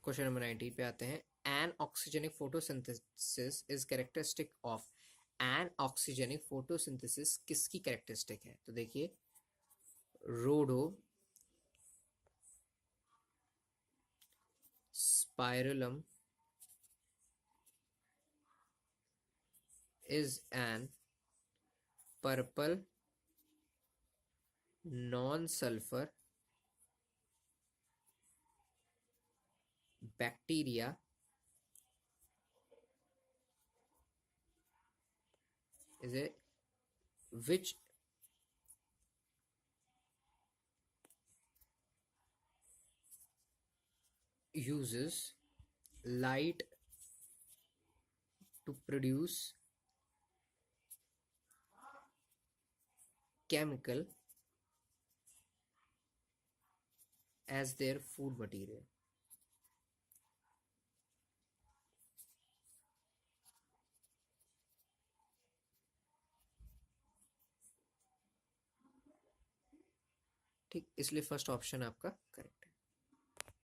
Question number 19 पे आते हैं। Anoxygenic photosynthesis is characteristic of. Anoxygenic photosynthesis किसकी कैरेक्टरिस्टिक है? तो देखिए, Rhodospirillum is an purple non-sulfur bacteria is a which uses light to produce chemical as their food material। ठीक, इसलिए first option आपका correct.